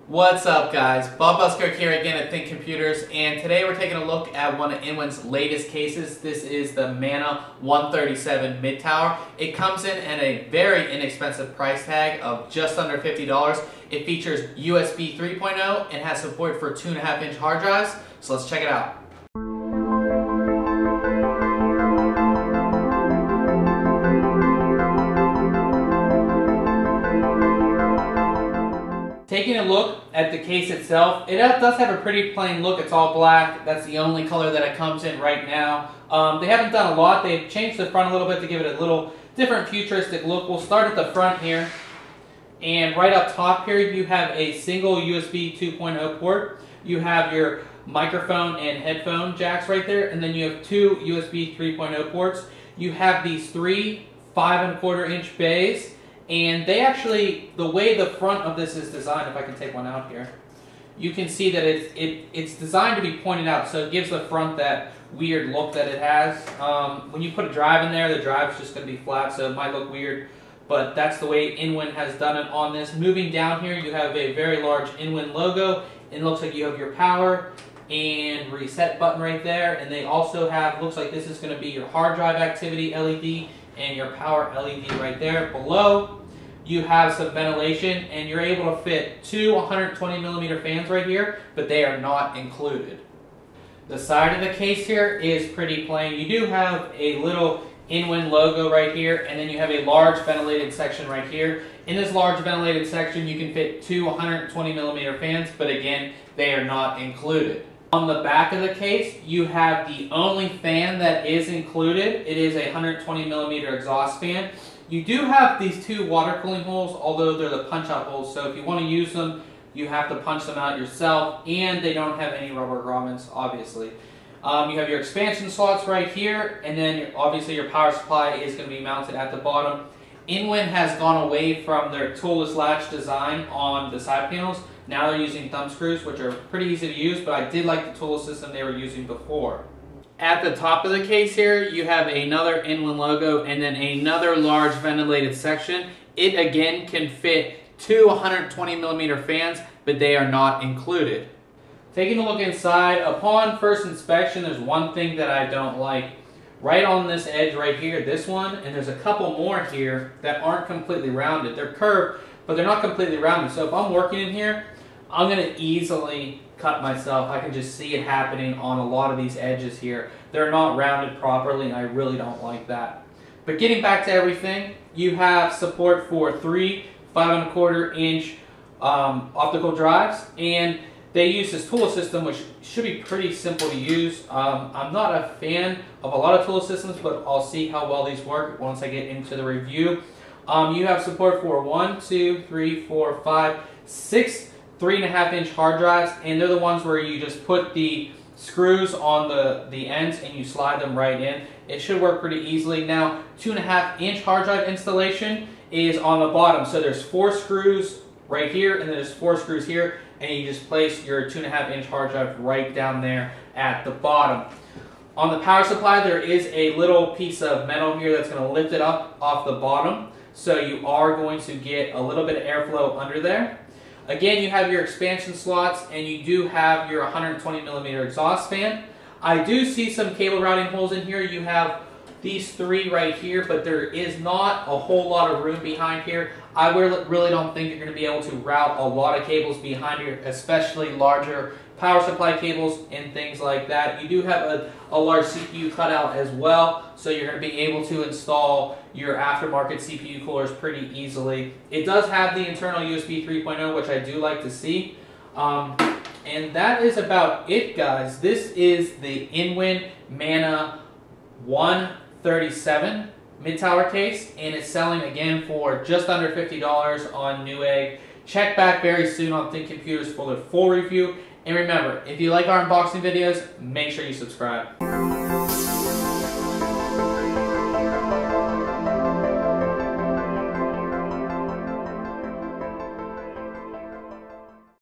What's up, guys? Bob Busker here again at ThinkComputers, and today we're taking a look at one of Inwin's latest cases. This is the Mana 137 mid-tower. It comes in at a very inexpensive price tag of just under $50. It features USB 3.0 and has support for 2.5-inch hard drives, so let's check it out. Taking a look at the case itself, it does have a pretty plain look. It's all black. That's the only color that it comes in right now. They haven't done a lot. They've changed the front a little bit to give it a little different futuristic look. We'll start at the front here. And right up top here, you have a single USB 2.0 port. You have your microphone and headphone jacks right there. And then you have two USB 3.0 ports. You have these three 5.25-inch bays. And they actually, the way the front of this is designed, if I can take one out here, you can see that it's designed to be pointed out, so it gives the front that weird look that it has. When you put a drive in there, the drive's just going to be flat, so it might look weird, but that's the way Inwin has done it on this. Moving down here, you have a very large Inwin logo. It looks like you have your power and reset button right there, and they also have, looks like this is going to be your hard drive activity LED and your power LED right there. Below, you have some ventilation, and you're able to fit two 120mm fans right here, but they are not included. The side of the case here is pretty plain. You do have a little Inwin logo right here, and then you have a large ventilated section right here. In this large ventilated section, you can fit two 120mm fans, but again, they are not included. On the back of the case, you have the only fan that is included. It is a 120mm exhaust fan. You do have these two water cooling holes, although they're the punch-out holes, so if you want to use them, you have to punch them out yourself, and they don't have any rubber grommets, obviously. You have your expansion slots right here, and then obviously your power supply is going to be mounted at the bottom. Inwin has gone away from their toolless latch design on the side panels. Now they're using thumb screws, which are pretty easy to use, but I did like the toolless system they were using before. At the top of the case here, you have another Inwin logo and then another large ventilated section. It again can fit two 120mm fans, but they are not included. Taking a look inside, upon first inspection, there's one thing that I don't like. Right on this edge right here, this one, and there's a couple more here that aren't completely rounded. They're curved, but they're not completely rounded. So if I'm working in here, I'm going to easily cut myself. I can just see it happening on a lot of these edges here. They're not rounded properly, and I really don't like that. But getting back to everything, you have support for three 5.25-inch optical drives, and they use this tool system, which should be pretty simple to use. I'm not a fan of a lot of tool systems, but I'll see how well these work once I get into the review. You have support for 1, 2, 3, 4, 5, 6 3.5-inch hard drives, and they're the ones where you just put the screws on the ends and you slide them right in. It should work pretty easily. Now, 2.5-inch hard drive installation is on the bottom, so there's 4 screws right here, and then there's 4 screws here, and you just place your 2.5-inch hard drive right down there at the bottom. On the power supply, there is a little piece of metal here that's going to lift it up off the bottom, so you are going to get a little bit of airflow under there. Again, you have your expansion slots, and you do have your 120mm exhaust fan. I do see some cable routing holes in here. You have these 3 right here, but there is not a whole lot of room behind here. I really don't think you're going to be able to route a lot of cables behind here, especially larger power supply cables and things like that. You do have a large CPU cutout as well, so you're going to be able to install your aftermarket CPU coolers pretty easily. It does have the internal USB 3.0, which I do like to see. And that is about it, guys. This is the Inwin Mana 137 mid-tower case, and it's selling again for just under $50 on Newegg. Check back very soon on ThinkComputers for the full review. And remember, if you like our unboxing videos, make sure you subscribe.